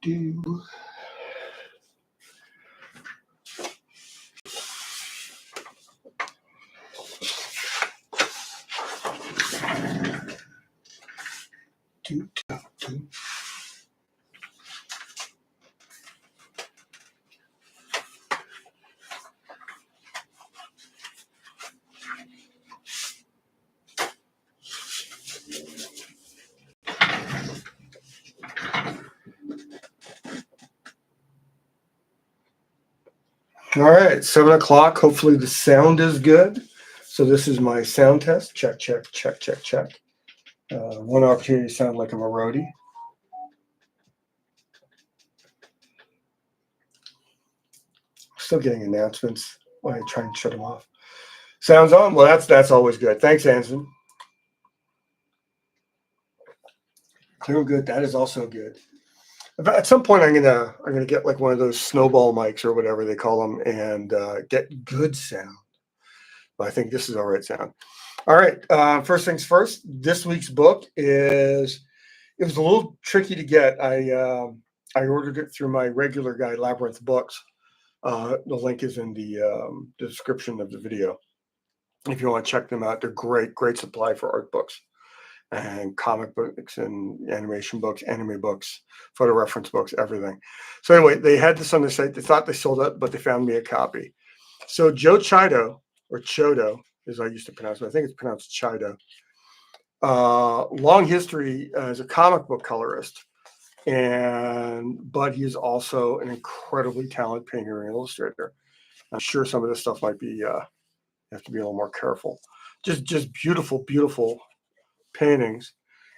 Do. All right, 7 o'clock. Hopefully the sound is good. So this is my sound test. Check, check, check, check, check. One opportunity to sound like I'm a roadie. Still getting announcements when I try and shut them off. Sounds on. Well, that's always good. Thanks, Anson. Clear and good. That is also good. At some point, I'm gonna get like one of those snowball mics or whatever they call them, and get good sound. But I think this is all right sound. All right. First things first. This week's book is. It was a little tricky to get. I ordered it through my regular guy, Labyrinth Books. The link is in the description of the video. If you want to check them out, they're great supply for art books and comic books and animation books, anime books, photo reference books, everything. So anyway, they had this on their site. They thought they sold it, but they found me a copy. So Joe Chido, or Chodo, as I used to pronounce it. I think it's pronounced Chido. Long history as a comic book colorist, but he's also an incredibly talented painter and illustrator. I'm sure some of this stuff might be you have to be a little more careful. Just beautiful paintings.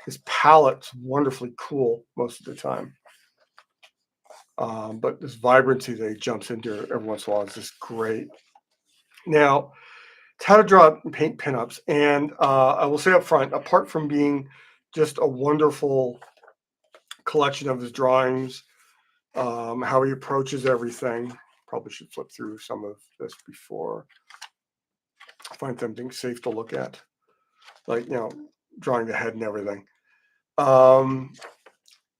His palette's wonderfully cool most of the time, but this vibrancy that he jumps into every once in a while is just great. Now, it's how to draw and paint pinups, and I will say up front, apart from being just a wonderful collection of his drawings, how he approaches everything. Probably should flip through some of this before I find something safe to look at, like drawing the head and everything.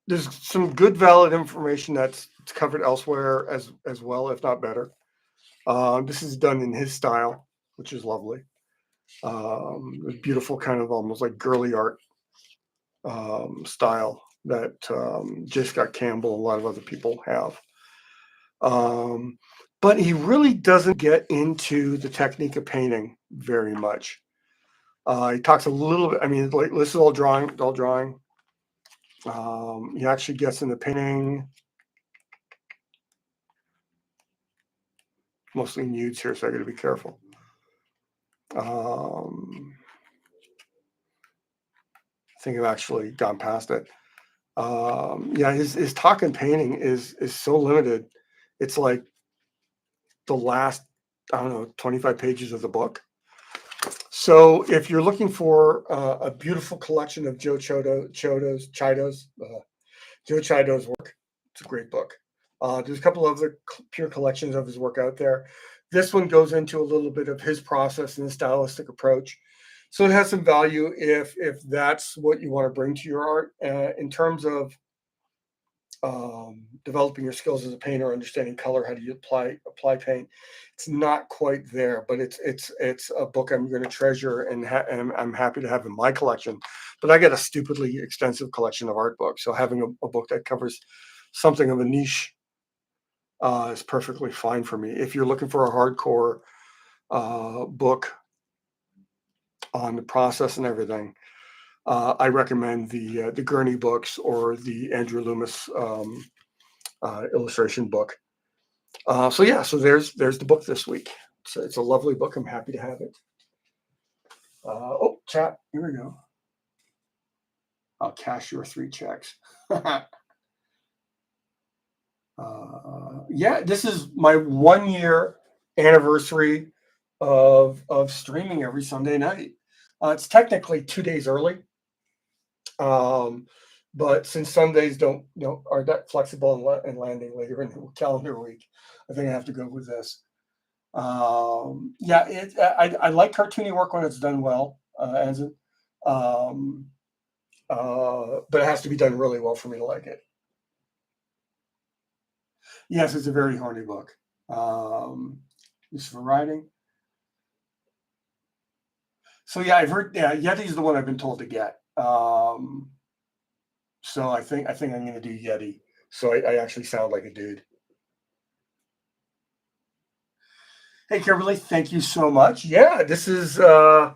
There's some good, valid information that's covered elsewhere as well, if not better. This is done in his style, which is lovely. Beautiful, kind of almost like girly art style that J. Scott Campbell and a lot of other people have. But he really doesn't get into the technique of painting very much. He talks a little bit. I mean, like this is all drawing. He actually gets into painting, mostly nudes here, so I got to be careful. I think I've actually gone past it. Yeah, his talk and painting is so limited. It's like the last, I don't know, 25 pages of the book. So if you're looking for a beautiful collection of Joe Chido's work, it's a great book. There's a couple of other pure collections of his work out there. This one goes into a little bit of his process and his stylistic approach. So it has some value if that's what you want to bring to your art. In terms of developing your skills as a painter, understanding color, how do you apply paint, it's not quite there, but it's a book I'm going to treasure and I'm happy to have in my collection. But I got a stupidly extensive collection of art books, so having a book that covers something of a niche is perfectly fine for me. If you're looking for a hardcore book on the process and everything, I recommend the Gurney books or the Andrew Loomis illustration book. So there's the book this week. It's a lovely book. I'm happy to have it. Chat. Here we go. I'll cash your 3 checks. Yeah, this is my 1-year anniversary of streaming every Sunday night. It's technically 2 days early. But since Sundays are that flexible and landing later in the calendar week, I think I have to go with this. I like cartoony work when it's done well, but it has to be done really well for me to like it. Yes, it's a very horny book. Just for writing. So yeah, I've heard. Yeah, Yeti's the one I've been told to get. So I think I'm going to do Yeti. So I actually sound like a dude. Hey, Kimberly, thank you so much. Yeah, this is 1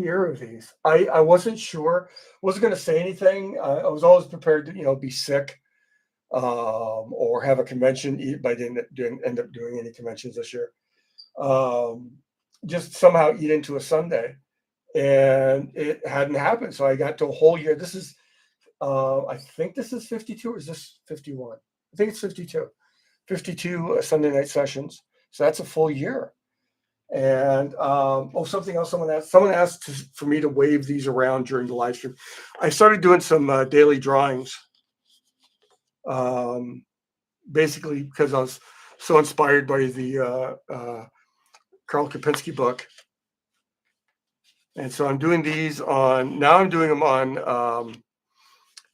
year of these. I wasn't sure. Wasn't going to say anything. I was always prepared to be sick or have a convention. But I didn't end up doing any conventions this year. Um, just somehow eat into a Sunday, and it hadn't happened. So I got to a whole year. This is I think this is 52 or is this 51? I think it's 52. 52 Sunday night sessions. So that's a full year. And something else someone asked. Someone asked for me to wave these around during the live stream. I started doing some daily drawings, basically because I was so inspired by the Karl Kapinski book. And so I'm doing these on, now I'm doing them on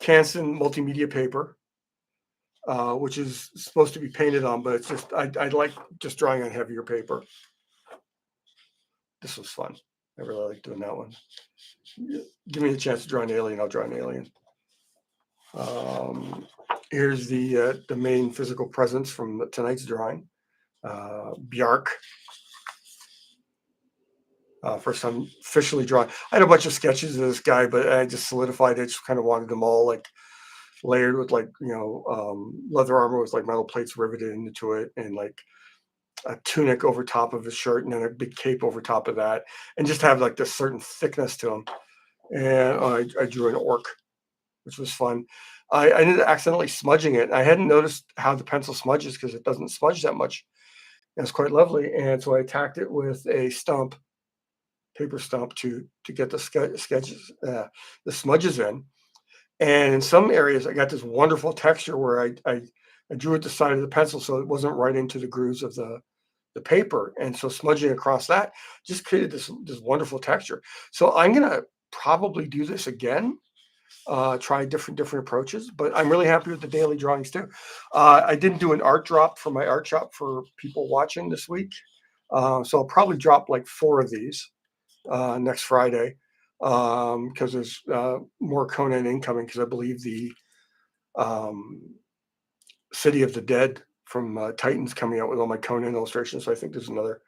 Canson multimedia paper, which is supposed to be painted on, but it's just, I like just drawing on heavier paper. This was fun. I really like doing that one. Give me a chance to draw an alien, I'll draw an alien. Here's the main physical presence from tonight's drawing. Bjark. First time officially drawing. I had a bunch of sketches of this guy, but I just solidified it. Just kind of wanted them all like layered with leather armor with like metal plates riveted into it, and like a tunic over top of his shirt, and then a big cape over top of that, and just have like this certain thickness to him. And I drew an orc, which was fun. I ended up accidentally smudging it. I hadn't noticed how the pencil smudges because it doesn't smudge that much. It was quite lovely, and so I attacked it with a stump, paper stump, to get the sketches, the smudges in. And in some areas, I got this wonderful texture where I drew at the side of the pencil so it wasn't right into the grooves of the paper. And so smudging across that just created this wonderful texture. So I'm going to probably do this again, try different approaches, but I'm really happy with the daily drawings too. I didn't do an art drop for my art shop for people watching this week. So I'll probably drop like 4 of these next Friday, because there's more Conan incoming, because I believe the City of the Dead from Titans coming out with all my Conan illustrations. So I think there's another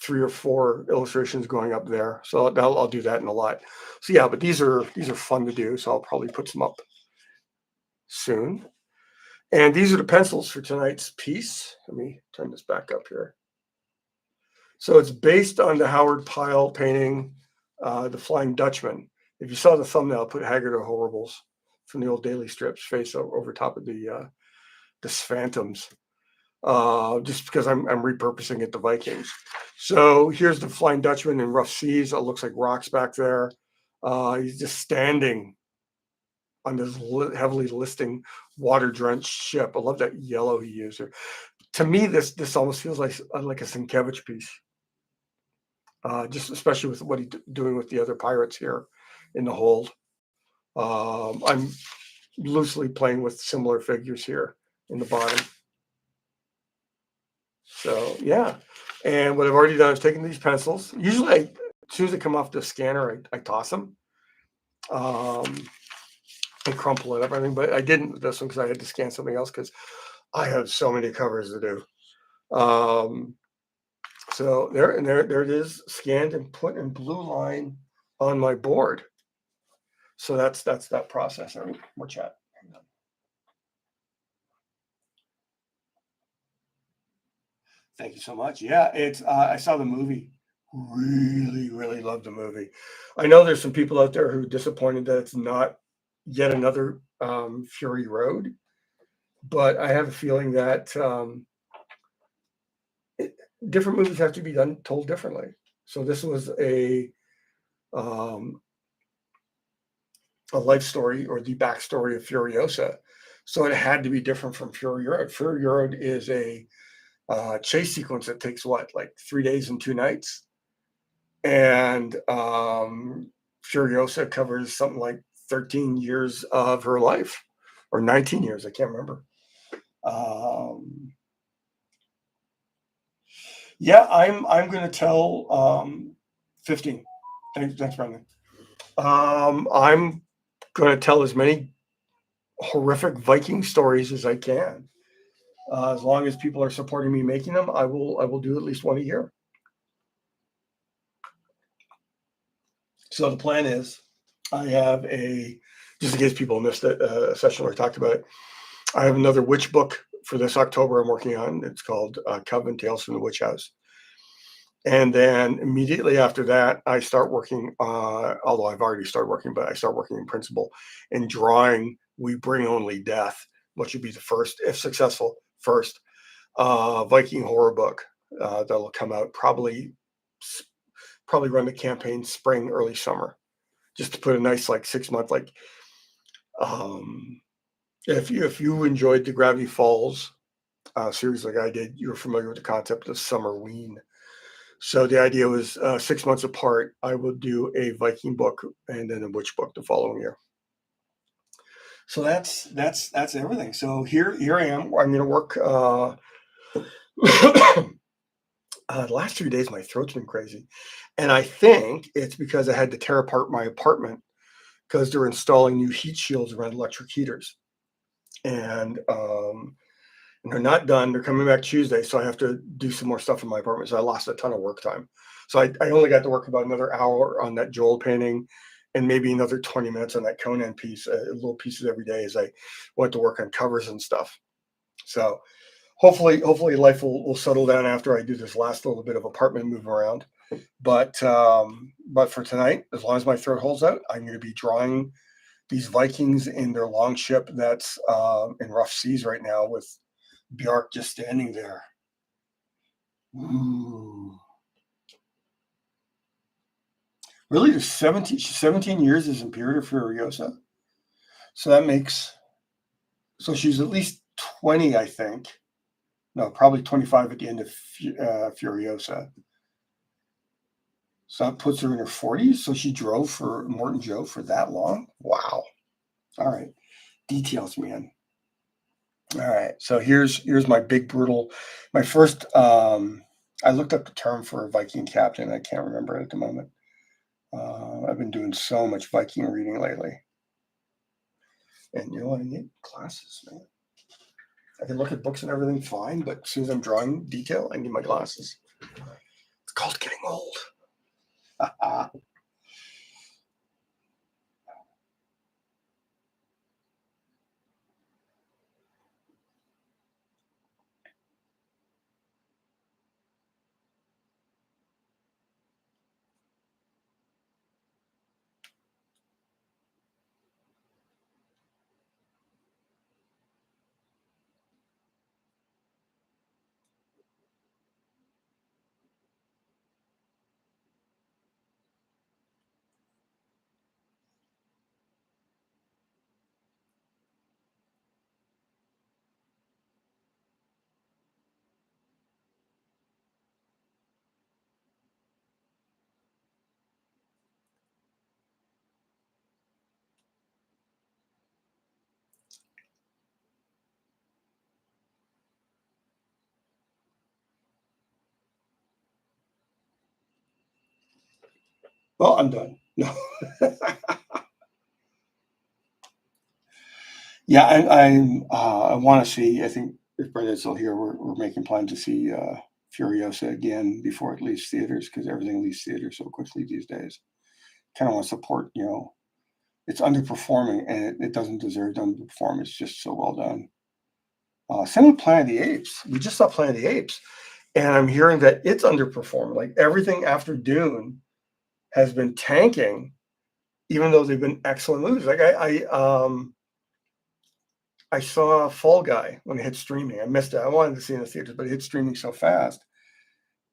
3 or 4 illustrations going up there. So I'll do that in a lot. So yeah, but these are fun to do. So I'll probably put some up soon. And these are the pencils for tonight's piece. Let me turn this back up here. So it's based on the Howard Pyle painting, The Flying Dutchman. If you saw the thumbnail, I put Hagar the Horribles from the old daily strips face over top of the phantoms, just because I'm repurposing it to Vikings. So here's the Flying Dutchman in rough seas. It looks like rocks back there. He's just standing on this heavily listing water-drenched ship. I love that yellow he used there. To me, this almost feels like a Sienkiewicz piece. Just especially with what he's doing with the other pirates here in the hold. I'm loosely playing with similar figures here in the bottom. So yeah, and what I've already done is taken these pencils. Usually, as soon as they come off the scanner, I toss them and crumple it up, everything. But I didn't with this one because I had to scan something else because I have so many covers to do. So there it is, scanned and put in blue line on my board. So that's that process. More chat. Thank you so much. Yeah, it's I saw the movie. Really loved the movie. I know there's some people out there who are disappointed that it's not yet another Fury Road, but I have a feeling that different movies have to be told differently. So this was a life story, or the backstory of Furiosa. So it had to be different from Fury Road. Fury Road is a chase sequence that takes like 3 days and 2 nights. And Furiosa covers something like 13 years of her life, or 19 years, I can't remember. Um, yeah, I'm going to tell 15. Thanks, Brendan. I'm going to tell as many horrific Viking stories as I can. As long as people are supporting me making them, I will do at least one a year. So the plan is, I have just in case people missed a session where I talked about it, I have another witch book for this October I'm working on. It's called Coven Tales from the Witch House. And then immediately after that, I start working, although I've already started working, but I start working in principle in drawing We Bring Only Death, which would be the first, if successful, first Viking horror book that'll come out probably run the campaign spring, early summer, just to put a nice like 6 month um, if you enjoyed the Gravity Falls series like I did, you're familiar with the concept of Summerween. So the idea was 6 months apart, I would do a Viking book and then a witch book the following year. So that's everything. So here I am. I'm going to work. The last 3 days, my throat's been crazy, and I think it's because I had to tear apart my apartment because they're installing new heat shields around electric heaters, and they're not done. They're coming back Tuesday, so I have to do some more stuff in my apartment. So I lost a ton of work time. So I only got to work about another hour on that Joel painting, and maybe another 20 minutes on that Conan piece, little pieces every day as I went to work on covers and stuff. So hopefully life will settle down after I do this last little bit of apartment move around. But for tonight, as long as my throat holds out, I'm going to be drawing these Vikings in their longship that's in rough seas right now with Bjark just standing there. Ooh. Really, there's 17 years as Imperator Furiosa. So that makes, so she's at least 20, I think. No, probably 25 at the end of Furiosa. So that puts her in her 40s. So she drove for Morton Joe for that long. Wow. All right. Details, man. All right. So here's my big brutal. My first, I looked up the term for a Viking captain. I can't remember it at the moment. I've been doing so much Viking reading lately. And you know what? I need glasses, man. I can look at books and everything fine, but as soon as I'm drawing detail, I need my glasses. It's called getting old. Well, I'm done. No. Yeah, I want to see. I think if Brendan's still here, we're making plans to see Furiosa again before it leaves theaters because everything leaves theaters so quickly these days. Kind of want to support. It's underperforming and it doesn't deserve to underperform. It's just so well done. Same with Planet of the Apes. We just saw Planet of the Apes, and I'm hearing that it's underperformed. Like everything after Dune has been tanking, even though they've been excellent movies. Like I saw Fall Guy when it hit streaming. I missed it. I wanted to see it in the theaters, but it hit streaming so fast.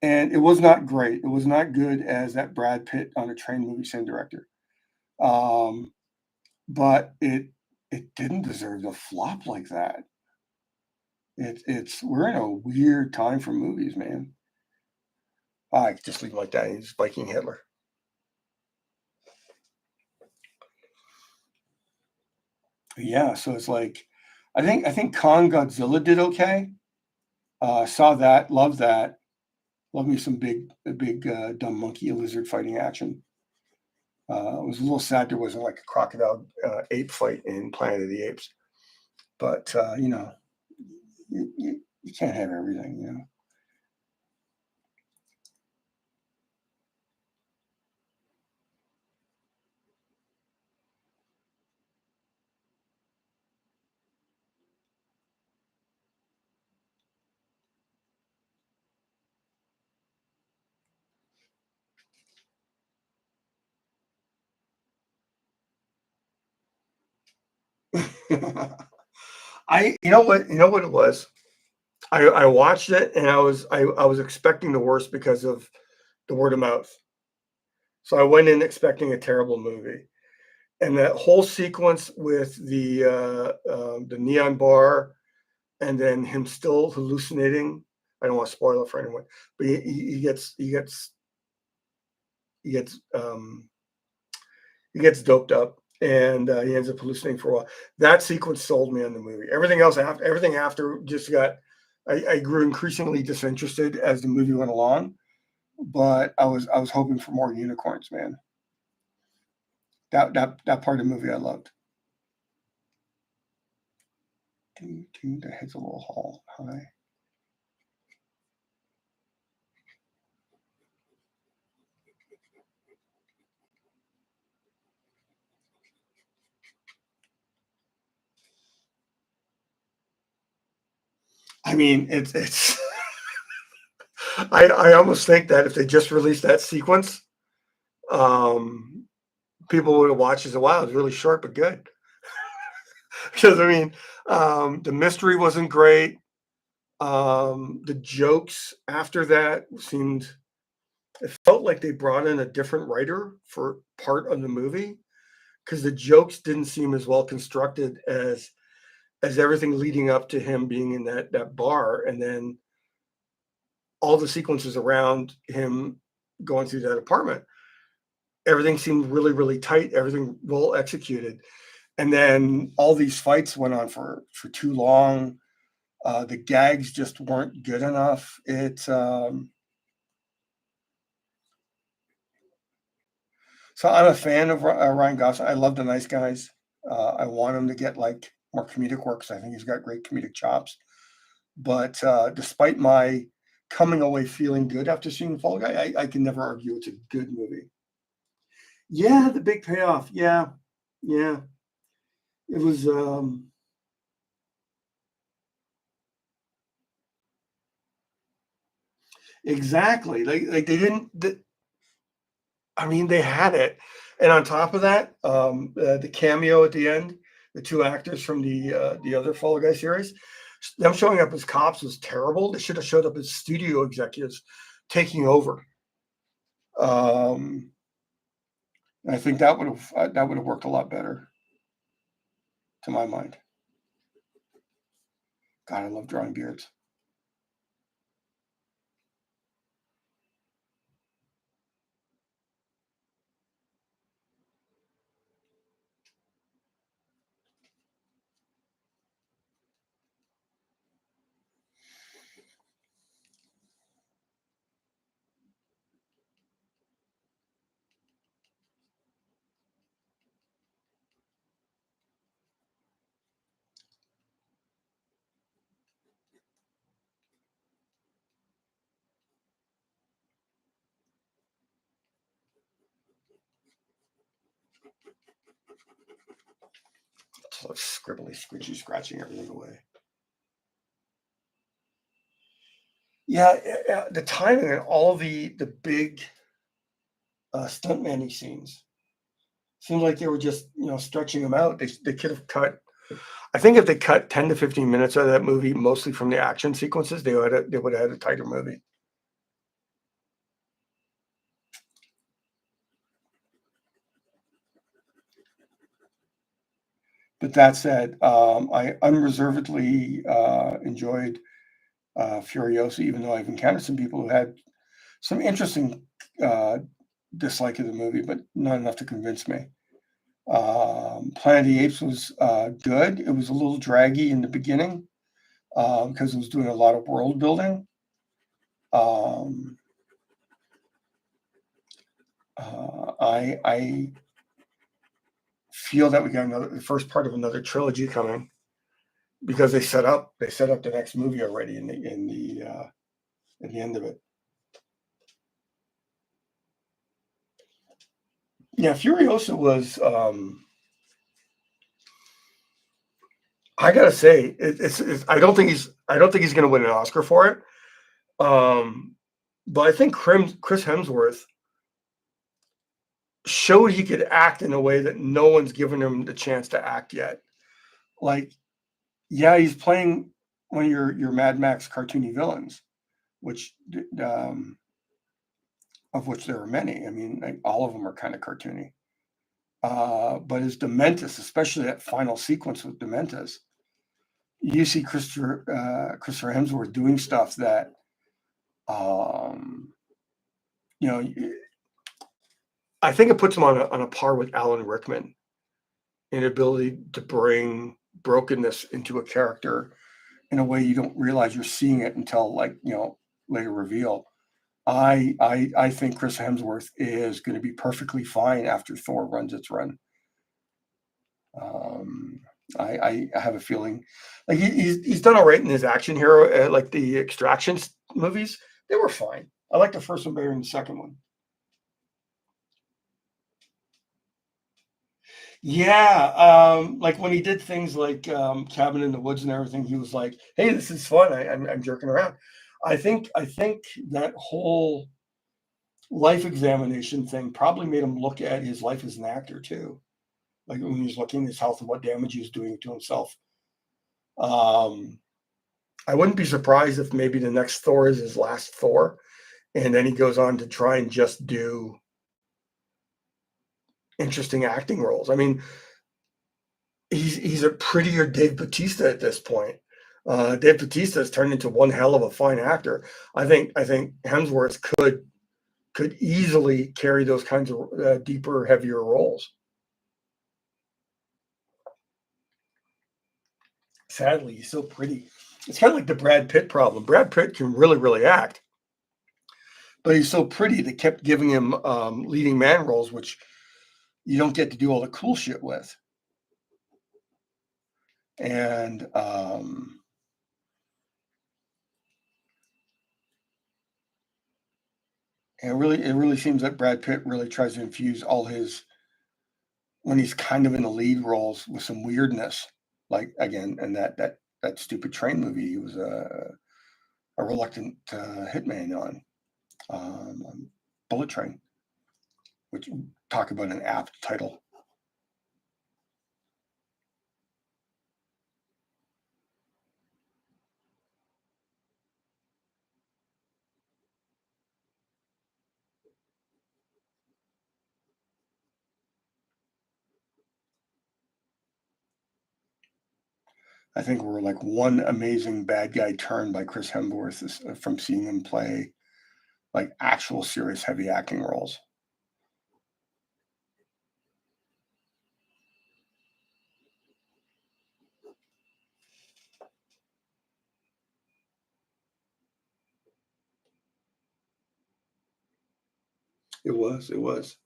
And it was not great. It was not good as that Brad Pitt on a train movie same director. But it didn't deserve to flop like that. It's we're in a weird time for movies, man. I could just leave him like that. He's Viking Hitler. Yeah, so it's like I think Kong Godzilla did okay. Saw that, loved that. Love me some big dumb monkey lizard fighting action. I was a little sad there wasn't like a crocodile ape fight in Planet of the Apes, but you can't have everything. You know what it was. I watched it and I was expecting the worst because of the word of mouth. So I went in expecting a terrible movie, and that whole sequence with the neon bar and then him still hallucinating. I don't want to spoil it for anyone, but he gets doped up and he ends up hallucinating for a while. That sequence sold me on the movie. Everything after just got. I grew increasingly disinterested as the movie went along, but I was hoping for more unicorns, man. That part of the movie I loved. That hits a little high. I mean, it's. I almost think that if they just released that sequence, um, people would have watched it and said, "Wow, it's really short but good." Because I mean, the mystery wasn't great. The jokes after that seemed. It felt like they brought in a different writer for part of the movie because the jokes didn't seem as well constructed as everything leading up to him being in that bar, and then all the sequences around him going through that apartment. Everything seemed really, really tight. Everything well executed, and then all these fights went on for too long. The gags just weren't good enough. So I'm a fan of Ryan Gosling. I love The Nice Guys. I want him to get like more comedic work because I think he's got great comedic chops. But despite my coming away feeling good after seeing Fall Guy, I can never argue it's a good movie. Yeah, the big payoff. Yeah, yeah. It was exactly like they didn't. I mean, they had it, and on top of that, the cameo at the end, the two actors from the other Fall Guy series, them showing up as cops was terrible. They should have showed up as studio executives taking over. Um, I think that would have worked a lot better, to my mind. God, I love drawing beards. It's like scribbly, squidgy, scratching everything away. Yeah, the timing and all the big stuntman scenes seemed like they were just stretching them out. They could have cut. I think if they cut 10 to 15 minutes out of that movie, mostly from the action sequences, they would have had a tighter movie. But that said, I unreservedly enjoyed Furiosa, even though I've encountered some people who had some interesting uh, dislike of the movie, but not enough to convince me. Planet of the Apes was good. It was a little draggy in the beginning because it was doing a lot of world building. Um, I feel that we got the first part of another trilogy coming because they set up the next movie already in the end of it. Yeah, Furiosa was. I gotta say, it's I don't think he's going to win an Oscar for it. But I think Chris Hemsworth showed he could act in a way that no one's given him the chance to act yet. Like, yeah, he's playing one of your Mad Max cartoony villains, which of which there are many. I mean, like, all of them are kind of cartoony. But his Dementus, especially that final sequence with Dementus, you see Christopher Hemsworth doing stuff that, you know, I think it puts him on a par with Alan Rickman in ability to bring brokenness into a character in a way you don't realize you're seeing it until, like, later reveal. I think Chris Hemsworth is going to be perfectly fine after Thor runs its run. I have a feeling like he's done all right in his action hero, like the Extraction movies. They were fine. I like the first one better than the second one. Yeah, like when he did things like Cabin in the Woods and everything, he was like, "Hey, this is fun. I'm jerking around." I think that whole life examination thing probably made him look at his life as an actor too. Like when he was looking at his health and what damage he was doing to himself. I wouldn't be surprised if maybe the next Thor is his last Thor, and then he goes on to try and just do interesting acting roles. I mean, he's a prettier Dave Bautista at this point. Dave Bautista has turned into one hell of a fine actor. I think Hemsworth could easily carry those kinds of deeper, heavier roles. Sadly, he's so pretty. It's kind of like the Brad Pitt problem. Brad Pitt can really, really act, but he's so pretty they kept giving him leading man roles, which you don't get to do all the cool shit with. And it really seems that Brad Pitt really tries to infuse all his, when he's kind of in the lead roles, with some weirdness. Like, again, and that stupid train movie, he was a reluctant hitman on Bullet Train, which, talk about an apt title. I think we're like one amazing bad guy turn by Chris Hemsworth from seeing him play like actual serious heavy acting roles. It was.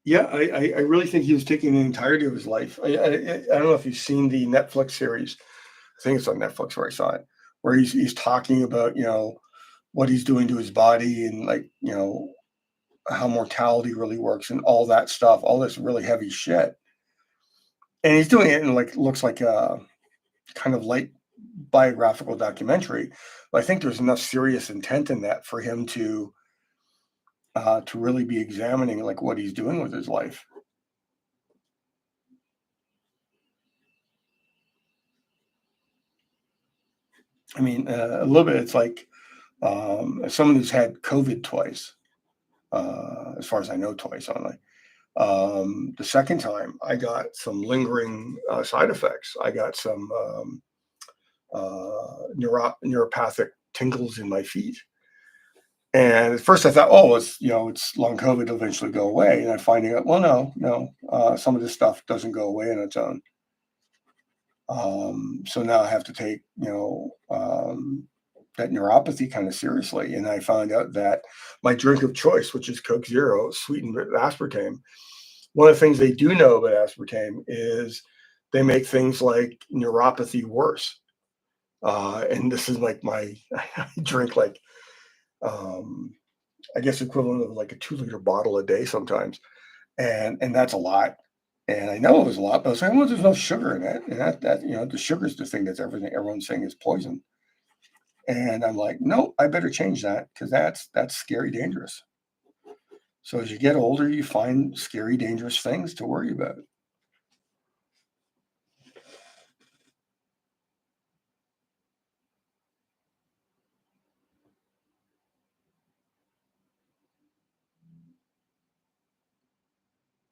Yeah, I really think he was taking the entirety of his life. I don't know if you've seen the Netflix series. I think it's on Netflix where I saw it, where he's talking about, what he's doing to his body, and, like, how mortality really works and all that stuff, all this really heavy shit. And he's doing it in, like, looks like a kind of light biographical documentary. But I think there's enough serious intent in that for him to really be examining, like, what he's doing with his life. I mean, a little bit. It's like, as someone who's had COVID twice, as far as I know, twice only. The second time, I got some lingering side effects. I got some neuropathic tingles in my feet, And at first I thought, oh, it's long COVID, it'll eventually go away. And I'm finding out, well, no, some of this stuff doesn't go away on its own. So now I have to take, that neuropathy kind of seriously. And I found out that my drink of choice, which is Coke Zero, sweetened with aspartame, one of the things they do know about aspartame is they make things like neuropathy worse. And this is like I drink like, um, I guess equivalent of like a 2 liter bottle a day sometimes. And that's a lot. And I know it was a lot, but I was like, well, there's no sugar in it. And the sugar's the thing that's everything everyone's saying is poison. And I'm like, no, I better change that because that's scary dangerous. So as you get older, you find scary, dangerous things to worry about.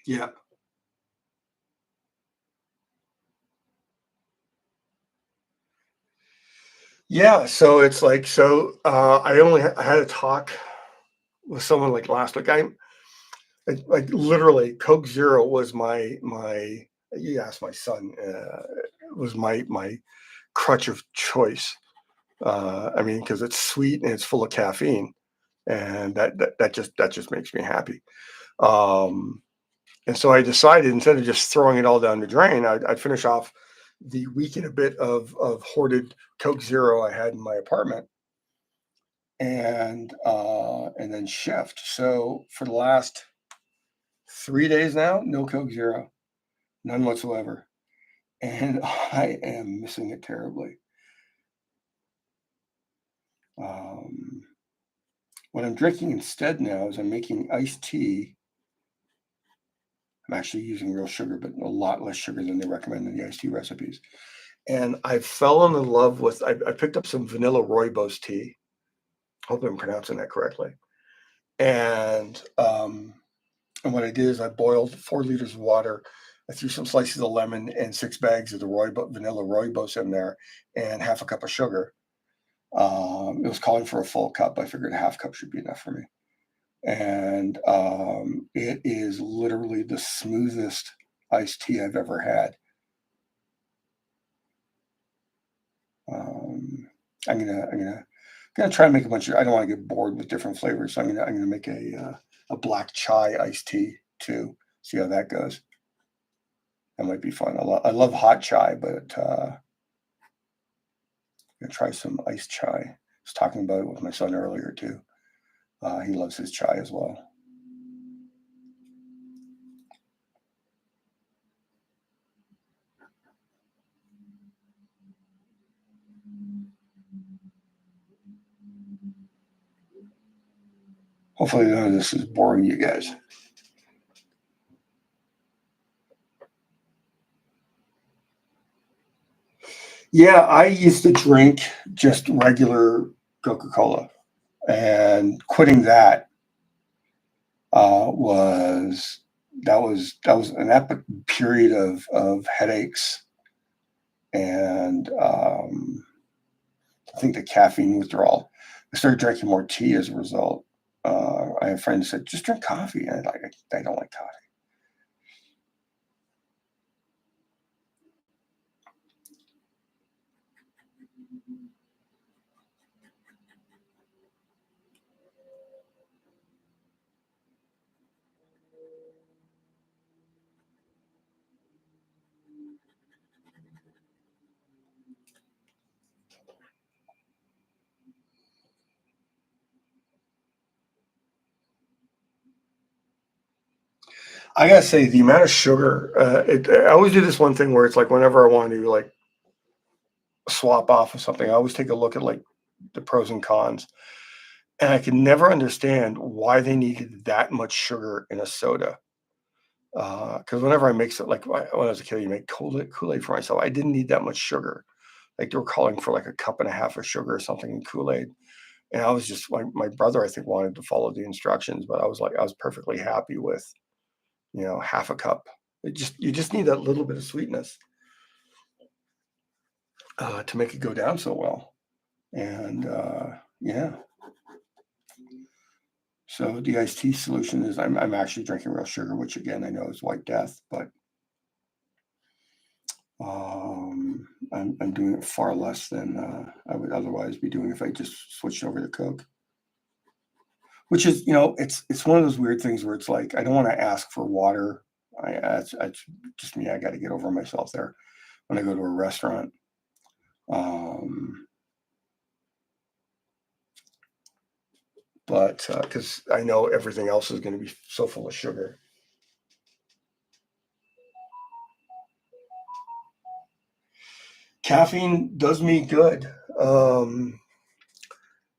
Yeah. Yeah. So it's like, I had a talk with someone like last week. Like literally Coke Zero was you asked my son, was my crutch of choice. I mean, because it's sweet and it's full of caffeine, and that just makes me happy. Um, and so I decided instead of just throwing it all down the drain, I'd finish off the week and a bit of hoarded Coke Zero I had in my apartment, and then shift. So for the last 3 days now, no Coke Zero, none whatsoever, and I am missing it terribly. Um, what I'm drinking instead now is I'm making iced tea. I'm actually using real sugar, but a lot less sugar than they recommend in the iced tea recipes. And I fell in love with. I picked up some vanilla rooibos tea. Hope I'm pronouncing that correctly. And and what I did is I boiled 4 liters of water. I threw some slices of lemon and 6 bags of the vanilla rooibos in there, and half a cup of sugar. It was calling for a full cup. I figured a half cup should be enough for me. And it is literally the smoothest iced tea I've ever had. Um, I'm gonna try and make a bunch of. I don't want to get bored with different flavors, so I'm gonna make a black chai iced tea too. See how that goes. That might be fun. I love hot chai, but I'm gonna try some iced chai. I was talking about it with my son earlier too. He loves his chai as well. Hopefully, none of this is boring you guys. Yeah, I used to drink just regular Coca Cola, and quitting that was that was an epic period of headaches and I think the caffeine withdrawal. I started drinking more tea as a result. I have friends that said just drink coffee, and I don't like coffee. I gotta say the amount of sugar. I always do this one thing where it's like whenever I want to like swap off of something, I always take a look at like the pros and cons, and I can never understand why they needed that much sugar in a soda. Because whenever I make it, like when I was a kid, you make Kool-Aid for myself. I didn't need that much sugar. Like they were calling for like a cup and a half of sugar or something in Kool-Aid. And I was just my brother, I think, wanted to follow the instructions, but I was perfectly happy with, half a cup. You just need that little bit of sweetness to make it go down so well. And yeah. So the iced tea solution is I'm actually drinking real sugar, which again I know is white death, but I'm doing it far less than I would otherwise be doing if I just switched over to Coke. Which is, it's one of those weird things where it's like I don't want to ask for water. It's just me. I got to get over myself there when I go to a restaurant. But because I know everything else is going to be so full of sugar. Caffeine does me good.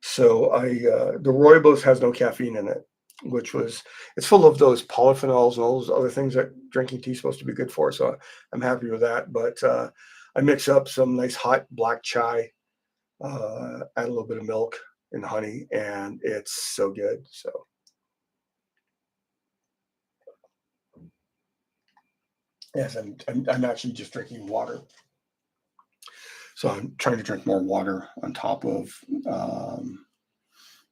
So the Rooibos has no caffeine in it, it's full of those polyphenols and all those other things that drinking tea is supposed to be good for. So I'm happy with that. But I mix up some nice hot black chai, add a little bit of milk and honey, and it's so good. So yes, I'm actually just drinking water. So I'm trying to drink more water on top of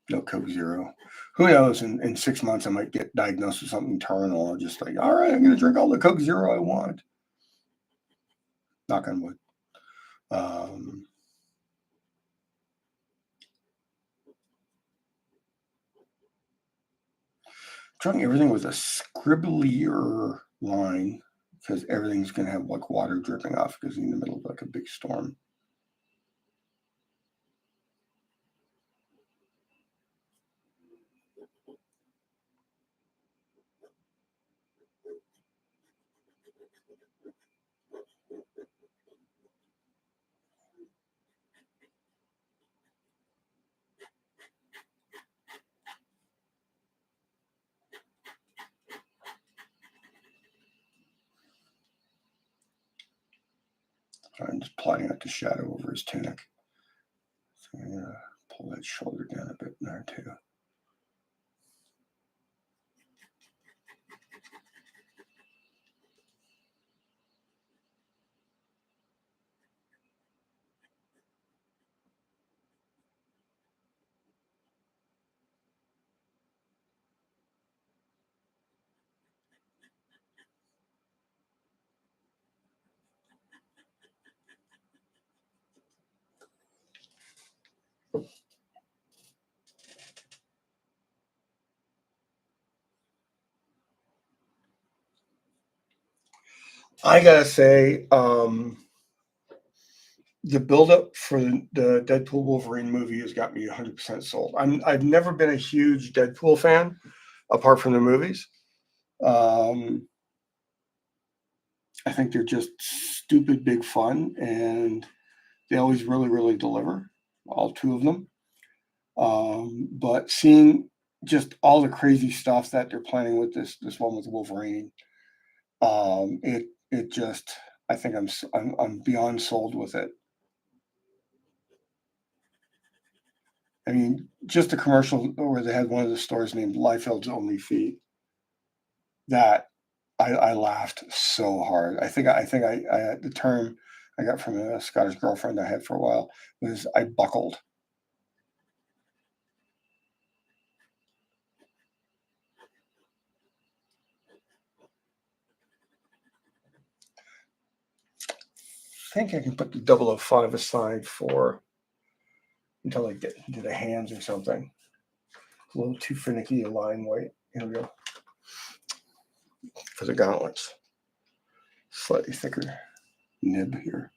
no Coke Zero. Who knows? In 6 months, I might get diagnosed with something terminal. Or just like, all right, I'm going to drink all the Coke Zero I want. Knock on wood. Trying everything with a scribblier line because everything's going to have like water dripping off because in the middle of like a big storm. I'm just plotting out the shadow over his tunic. So I'm going to pull that shoulder down a bit there too. I gotta say, the buildup for the Deadpool Wolverine movie has got me 100% sold. I've never been a huge Deadpool fan, apart from the movies. I think they're just stupid big fun, and they always really, really deliver. All two of them. But seeing just all the crazy stuff that they're planning with this one with Wolverine, it just I think I'm beyond sold with it. I mean, just a commercial where they had one of the stores named Liefeld's Only Feet. That I laughed so hard. I the term I got from a Scottish girlfriend I had for a while was I buckled. I think I can put the 005 aside for until I get into the hands or something. A little too finicky a line weight. Here we go. For the gauntlets. Slightly thicker nib here.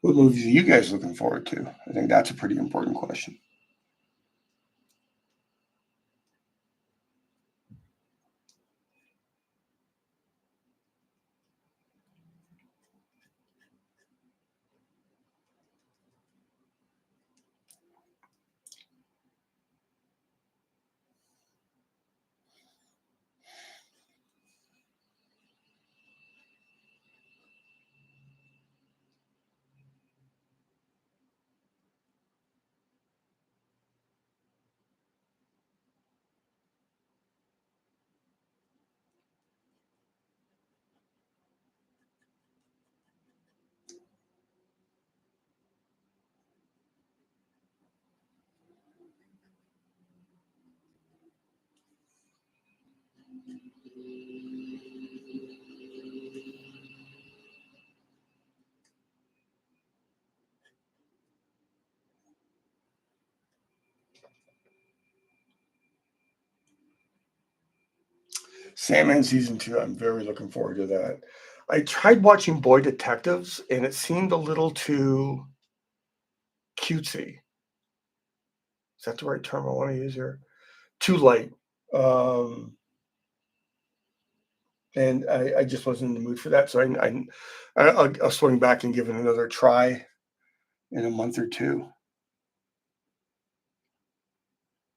What movies are you guys looking forward to? I think that's a pretty important question. Sandman season 2. I'm very looking forward to that. I tried watching Boy Detectives, and it seemed a little too cutesy. Is that the right term I want to use here? Too light. And I just wasn't in the mood for that. So I'll swing back and give it another try in a month or two.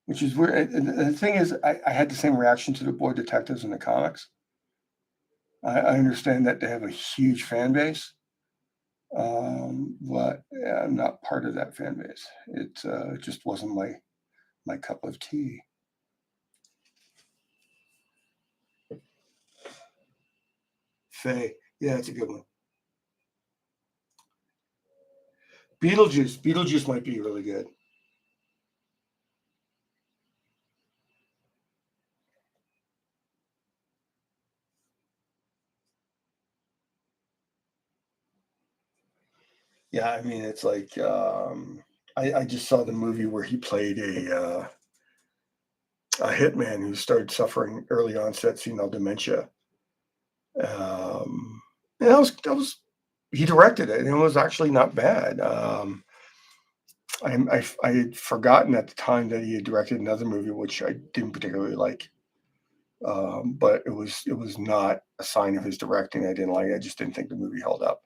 Which is weird. And the thing is, I had the same reaction to the Boy Detectives in the comics. I understand that they have a huge fan base, but yeah, I'm not part of that fan base. It just wasn't my cup of tea. Faye, yeah, that's a good one. Beetlejuice might be really good. Yeah, I mean, it's like I just saw the movie where he played a hitman who started suffering early onset senile dementia. And that was he directed it, and it was actually not bad. I had forgotten at the time that he had directed another movie which I didn't particularly like, but it was not a sign of his directing I didn't like. I just didn't think the movie held up.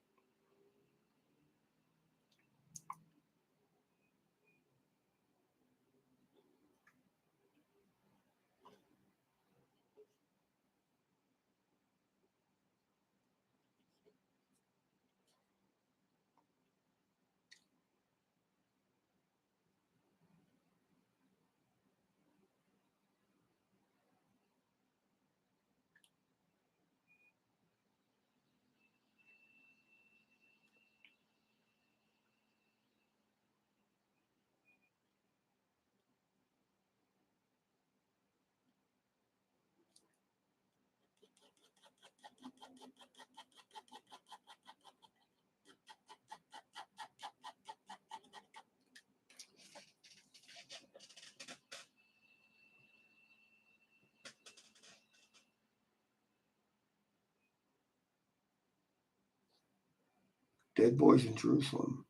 Dead Boys in Jerusalem.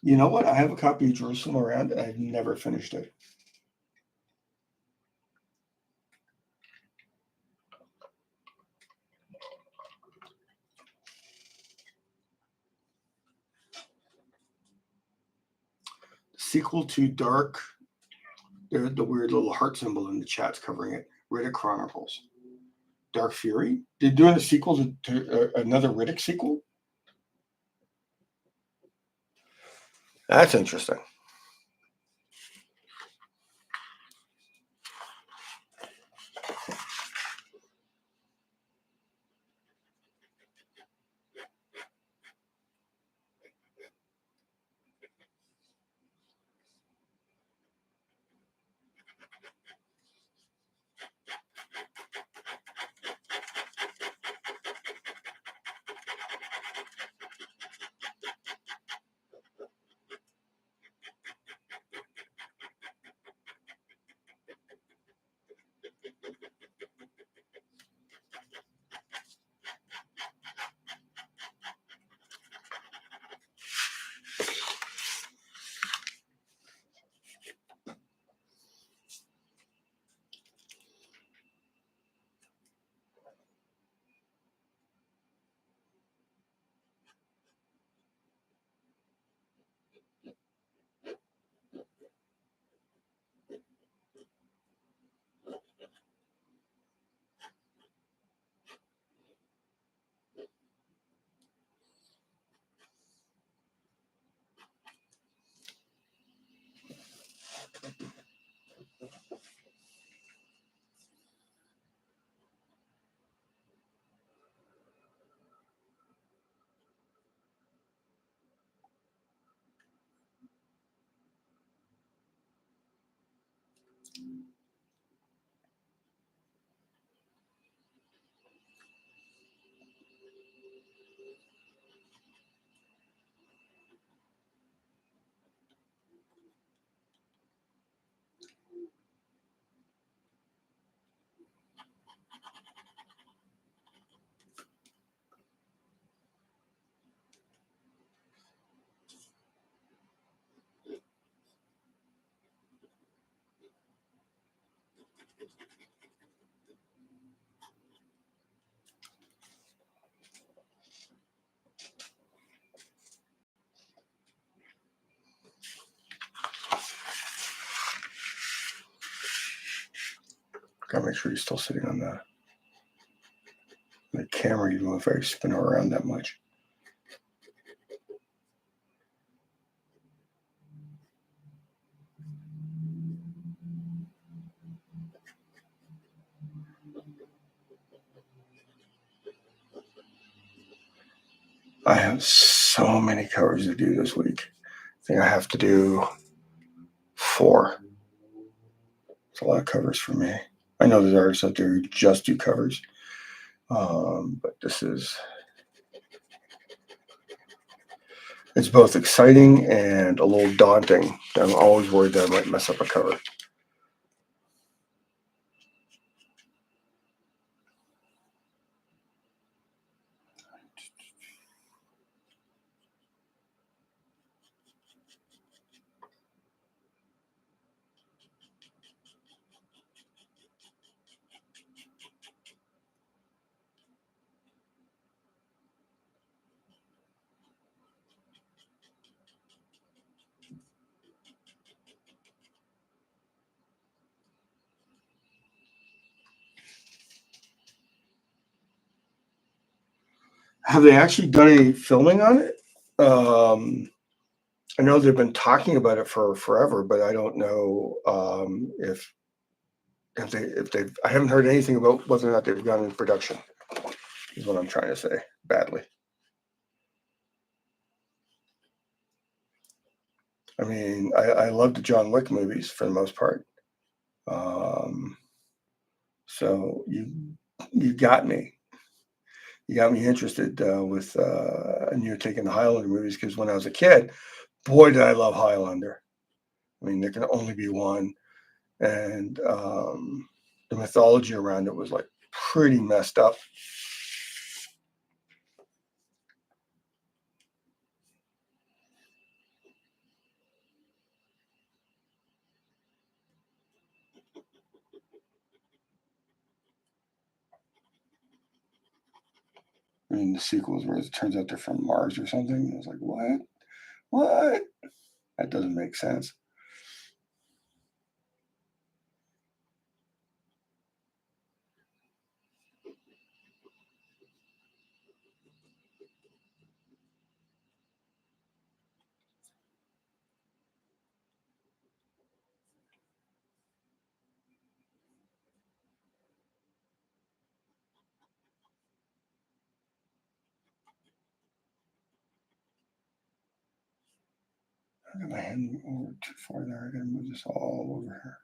You know what? I have a copy of Jerusalem around, and I've never finished it. Sequel to Dark. The weird little heart symbol in the chat's covering it. Riddick Chronicles. Dark Fury. They're doing a sequel to another Riddick sequel. That's interesting. Gotta make sure you're still sitting on the camera, even if I spin around that much. I have so many covers to do this week. I think I have to do 4. It's a lot of covers for me. I know there's artists out there who just do covers, but it's both exciting and a little daunting. I'm always worried that I might mess up a cover. Have they actually done any filming on it? I know they've been talking about it for forever, but I don't know if they've. I haven't heard anything about whether or not they've gone into production. Is what I'm trying to say. Badly. I mean, I love the John Wick movies for the most part. So you got me. You got me interested with and you're taking the Highlander movies because when I was a kid, boy did I love Highlander. I mean, there can only be one, and the mythology around it was like pretty messed up. I mean, the sequels where it turns out they're from Mars or something. I was like, what? What? That doesn't make sense. I got my hand over too far there. I gotta move this all over here.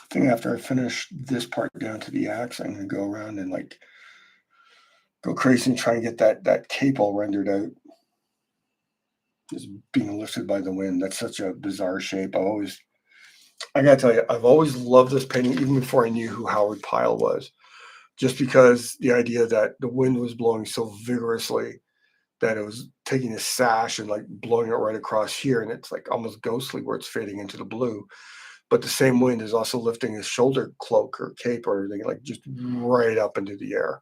I think after I finish this part down to the axe, I'm gonna go around and like go crazy and try and get that cape all rendered out. Just being lifted by the wind. That's such a bizarre shape. I gotta tell you, I've always loved this painting even before I knew who Howard Pyle was. Just because the idea that the wind was blowing so vigorously that it was taking a sash and like blowing it right across here, and it's like almost ghostly where it's fading into the blue. But the same wind is also lifting his shoulder cloak or cape or everything like just right up into the air,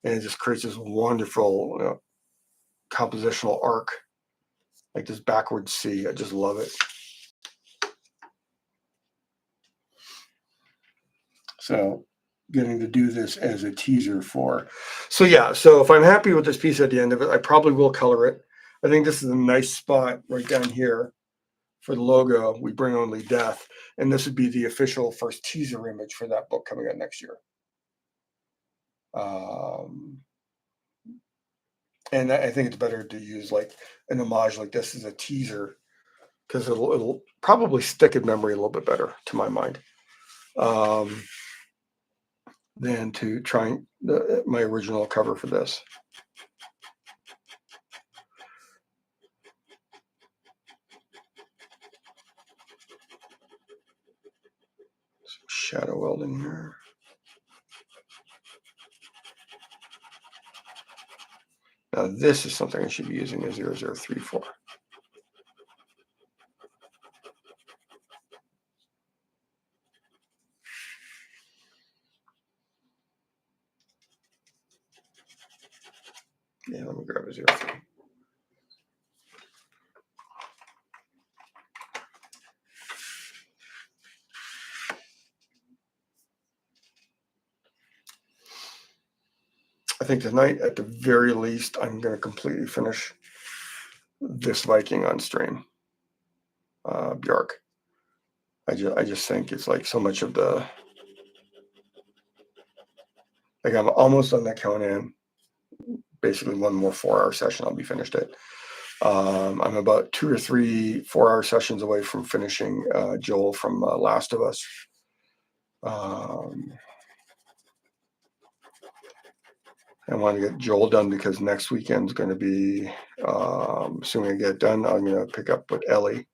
and it just creates this wonderful compositional arc, like this backward C. I just love it. So getting to do this as a teaser for. So yeah, so if I'm happy with this piece at the end of it, I probably will color it. I think this is a nice spot right down here for the logo. We bring only death, and this would be the official first teaser image for that book coming out next year. And I think it's better to use like an homage like this as a teaser because it'll probably stick in memory a little bit better to my mind. than to try my original cover for this. Some shadow welding here. Now this is something I should be using a 0034. Yeah, let me grab a 03. I think tonight, at the very least, I'm going to completely finish this Viking on strain, Bjork. I just think it's like so much of the, like I'm almost on that Conan. Basically, one more 4-hour session, I'll be finished it. I'm about 2 or 3 4-hour sessions away from finishing Joel from Last of Us. I want to get Joel done because next weekend's going to be, assuming I get it done, I'm going to pick up with Ellie.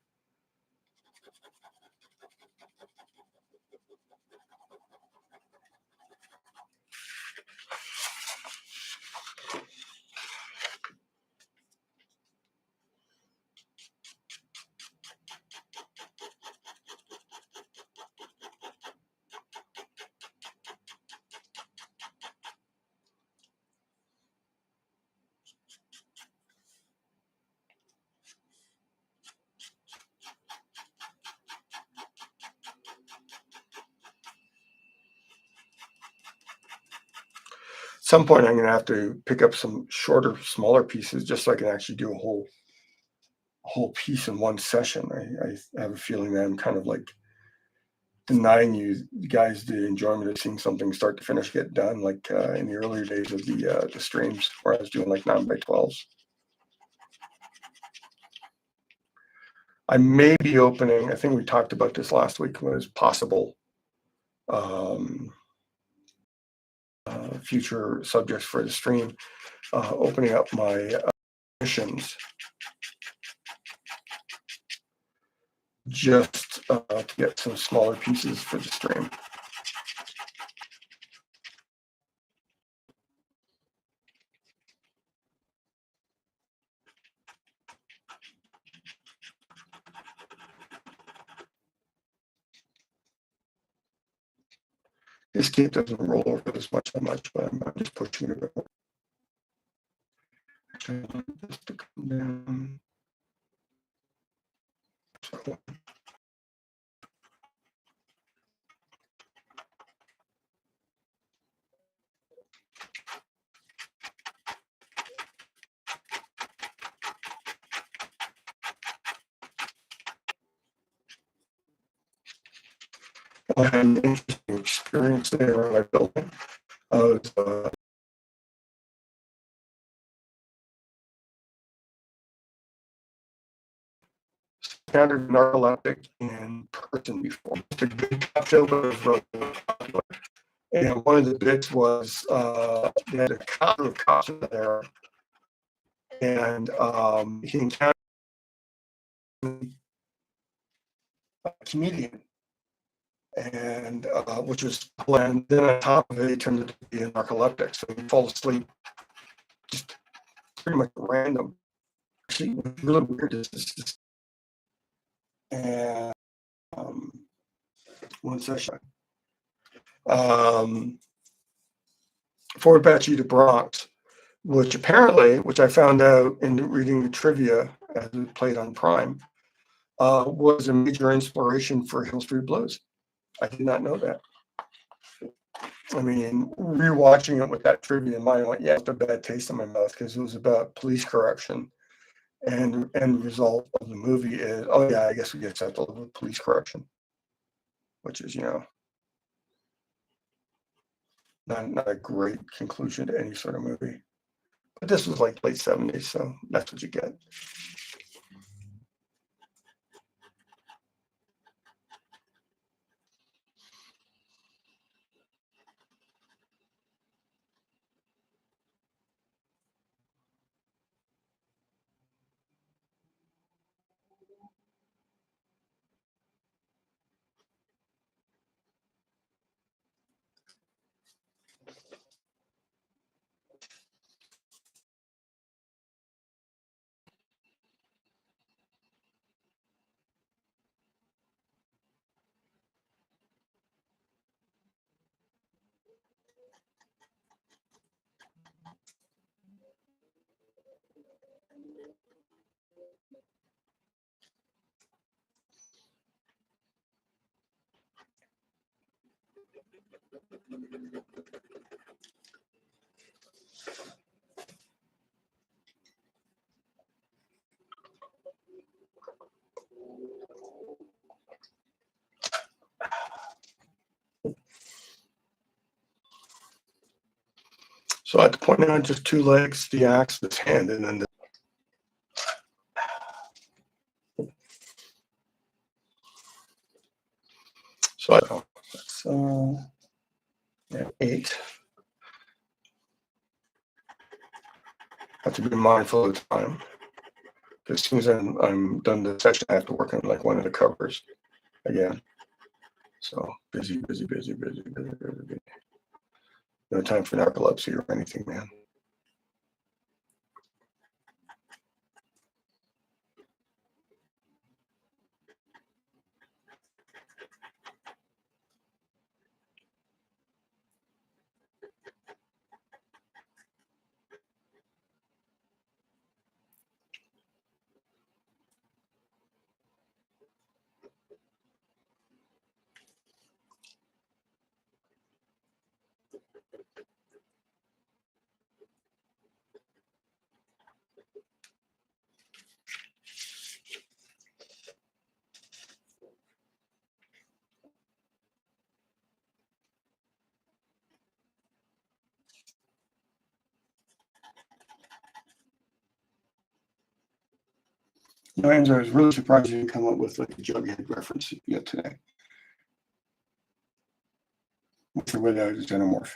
Some point I'm going to have to pick up some shorter, smaller pieces just so I can actually do a whole piece in one session. I have a feeling that I'm kind of like denying you guys the enjoyment of seeing something start to finish get done, like in the earlier days of the streams where I was doing like 9x12s. I may be opening, I think we talked about this last week, was possible future subjects for the stream, opening up my missions just to get some smaller pieces for the stream. This cape doesn't roll over as much, but I'm just pushing it a bit more. I want this to come down. I had an interesting experience there in my building. I was encountered narcoleptic in person before. It's a good cocktail, but it was really popular. And one of the bits was they had a couple of cops there, and he encountered a comedian, and which was and then on top of it, he turned out to be a narcoleptic, so he fall asleep just pretty much random. Actually, what's really weird is this, and one session. Fort Apache to Bronx, which apparently, which I found out in reading the trivia as it played on Prime, was a major inspiration for Hill Street Blues. I did not know that. I mean, rewatching it with that trivia in mind, I went, yeah, it's a bad taste in my mouth because it was about police corruption. And the end result of the movie is, oh yeah, I guess we get settled with police corruption, which is, not a great conclusion to any sort of movie. But this was like late 70s, so that's what you get. So at the point on just two legs, the axe, this hand, and then the so that's 8. Have to be mindful of the time. As soon as I'm done the session, I have to work on like one of the covers again. So busy. No time for narcolepsy or anything, man. No, Andrew, I was really surprised you didn't come up with like a Jughead reference yet today. With or without a xenomorph.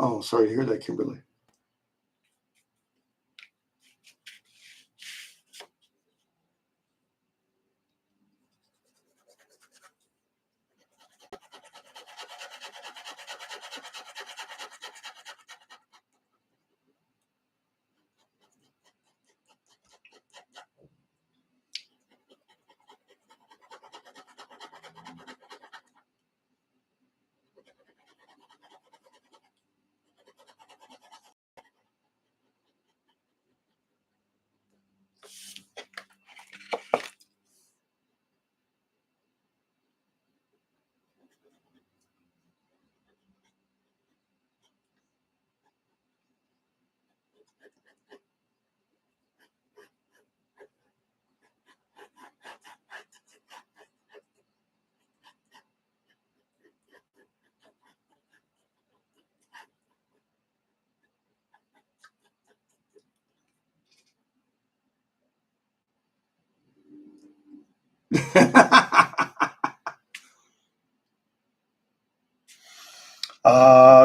Oh, sorry to hear that, Kimberly.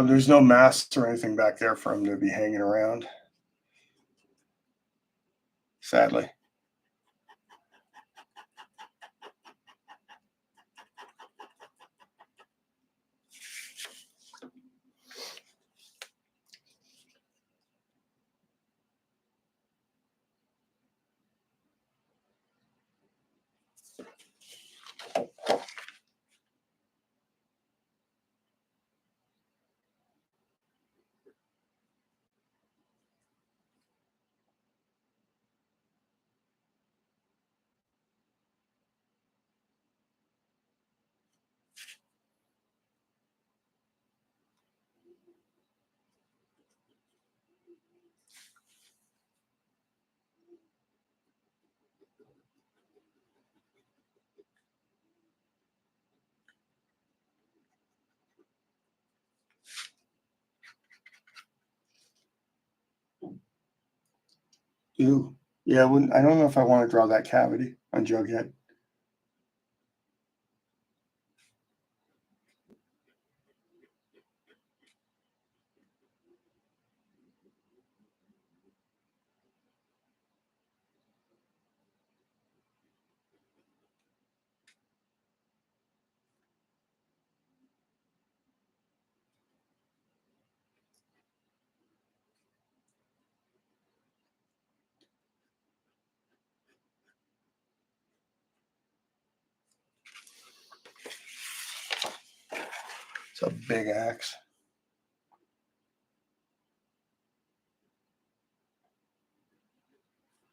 There's no masks or anything back there for him to be hanging around. Sadly. Ew. Yeah, I don't know if I want to draw that cavity on Jughead. It's a big axe.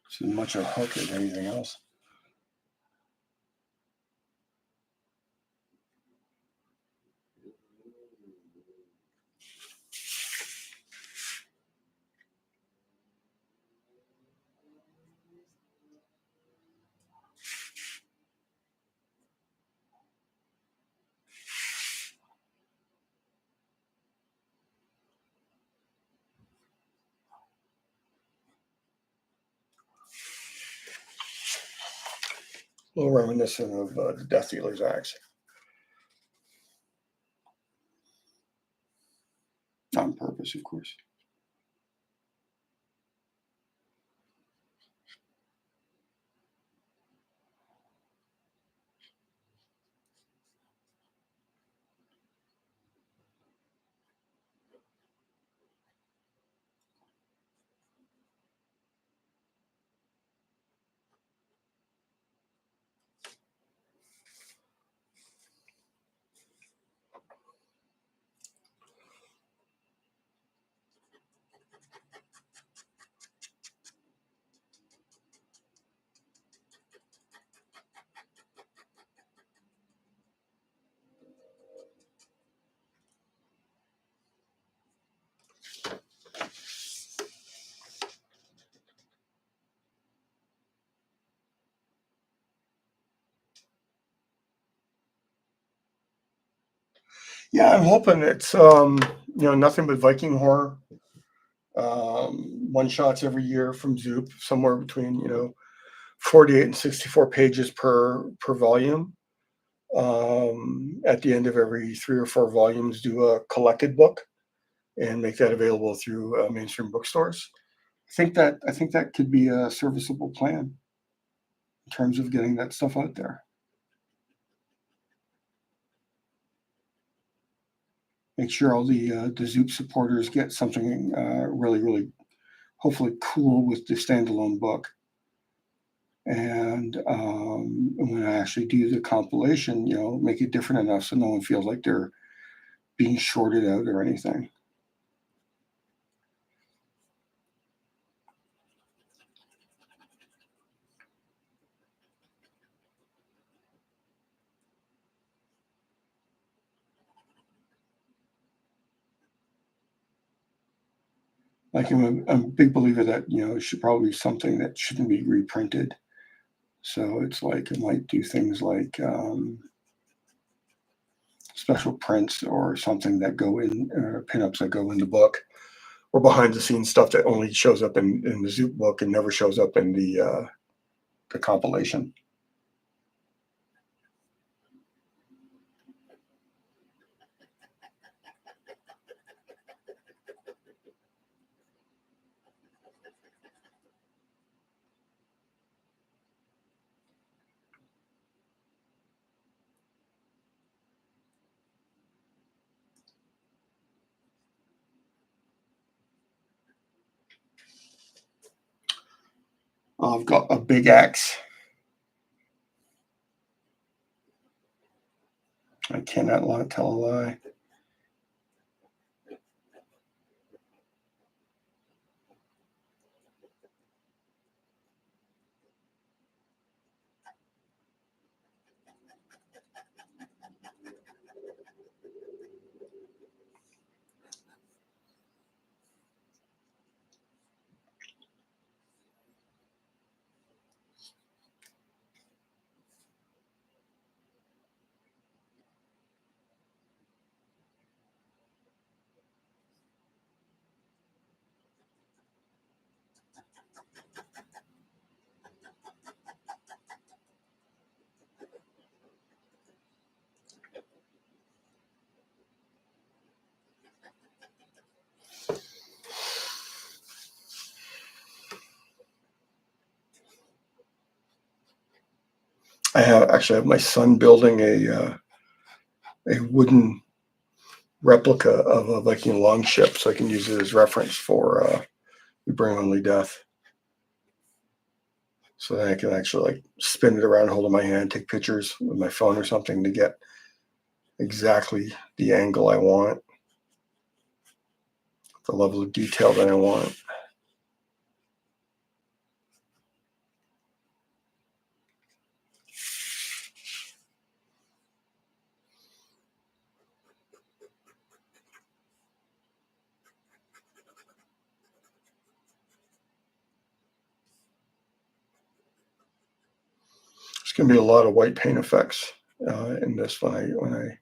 It's as much a hook as anything else. A little reminiscent of the Death Dealer's axe. On purpose, of course. Yeah, I'm hoping it's nothing but Viking horror. One shots every year from Zoop, somewhere between 48 and 64 pages per volume. At the end of every 3 or 4 volumes, do a collected book and make that available through mainstream bookstores. I think that could be a serviceable plan in terms of getting that stuff out there. Make sure all the Zoop supporters get something really, hopefully cool with the standalone book. And when I actually do the compilation, make it different enough so no one feels like they're being shorted out or anything. Like I'm a big believer that it should probably be something that shouldn't be reprinted. So it's like I might do things like special prints or something that go in pinups that go in the book, or behind the scenes stuff that only shows up in the Zoop book and never shows up in the compilation. I've got a big axe. I cannot tell a lie. I have my son building a wooden replica of a Viking longship, so I can use it as reference for We Bring Only Death. So that I can actually like spin it around, hold it in my hand, take pictures with my phone or something to get exactly the angle I want, the level of detail that I want. There's going to be a lot of white paint effects in this when I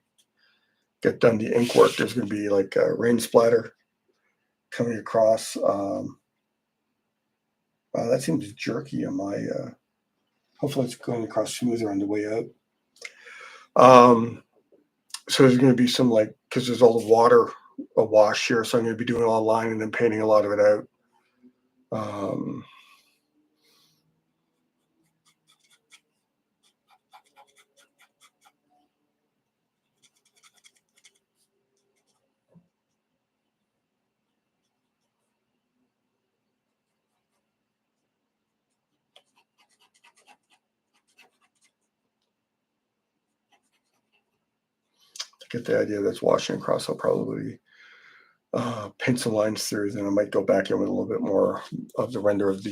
get done the ink work. There's going to be like a rain splatter coming across. That seems jerky on my. Hopefully, it's going across smoother on the way out. So there's going to be some because there's all the water awash here, so I'm going to be doing it online and then painting a lot of it out. To get the idea that's washing across, I'll probably paint some lines through. Then I might go back in with a little bit more of the render of the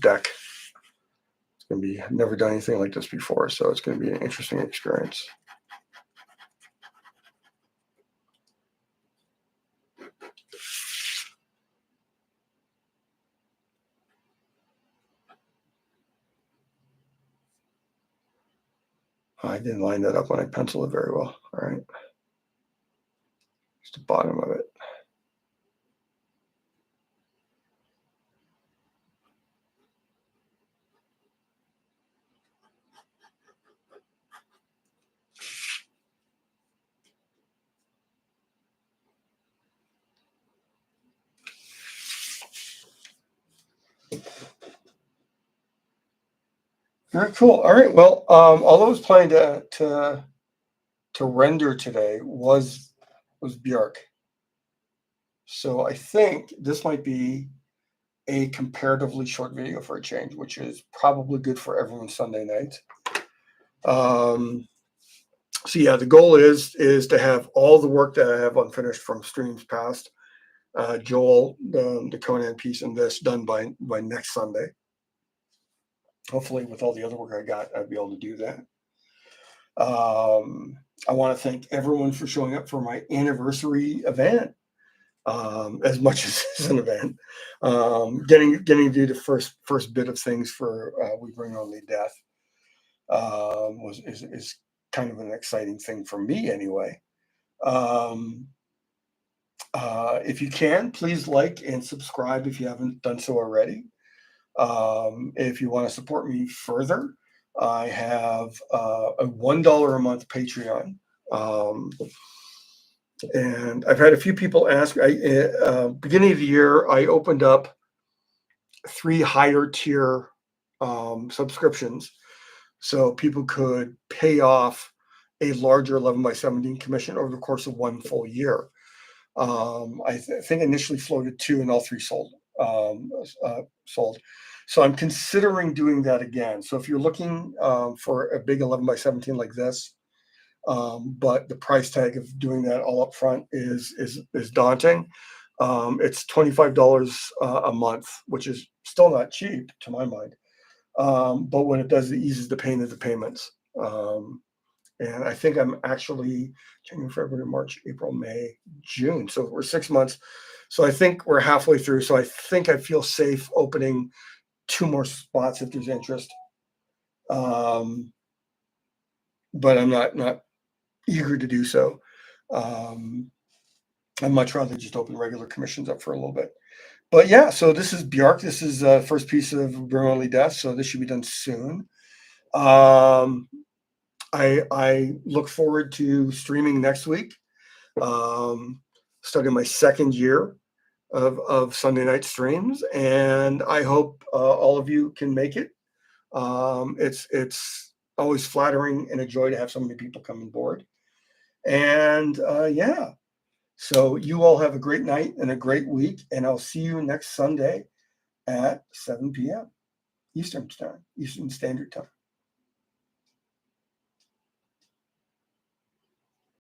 deck. It's going to be, I've never done anything like this before, so it's going to be an interesting experience. I didn't line that up when I penciled it very well. All right. Just the bottom of it. Very cool. All right. Well, all I was planning to render today was Björk. So I think this might be a comparatively short video for a change, which is probably good for everyone Sunday night. So yeah, the goal is to have all the work that I have unfinished from streams past, Joel, the Conan piece, and this done by next Sunday. Hopefully, with all the other work I got, I'd be able to do that. I want to thank everyone for showing up for my anniversary event. As much as it's an event, getting to do the first bit of things for We Bring Only Death is kind of an exciting thing for me anyway. If you can, please like and subscribe if you haven't done so already. If you want to support me further, I have a $1 a month Patreon. And I've had a few people ask. Beginning of the year, I opened up 3 higher tier subscriptions, so people could pay off a larger 11x17 commission over the course of 1 full year. I think initially floated 2, and all 3 sold. So I'm considering doing that again. So if you're looking for a big 11x17 like this, but the price tag of doing that all up front is daunting. It's $25 a month, which is still not cheap to my mind. But when it does, it eases the pain of the payments. And I think I'm actually January, February, March, April, May, June. So we're 6 months. So I think we're halfway through. So I think I feel safe opening 2 more spots if there's interest. But I'm not eager to do so. I'd much rather just open regular commissions up for a little bit. But yeah, so this is Björk. This is the first piece of Bring Only Death. So this should be done soon. I look forward to streaming next week. Starting my 2nd year of Sunday night streams, and I hope all of you can make it. It's always flattering and a joy to have so many people come on board. And yeah, so you all have a great night and a great week, and I'll see you next Sunday at 7 p.m. Eastern Standard Time.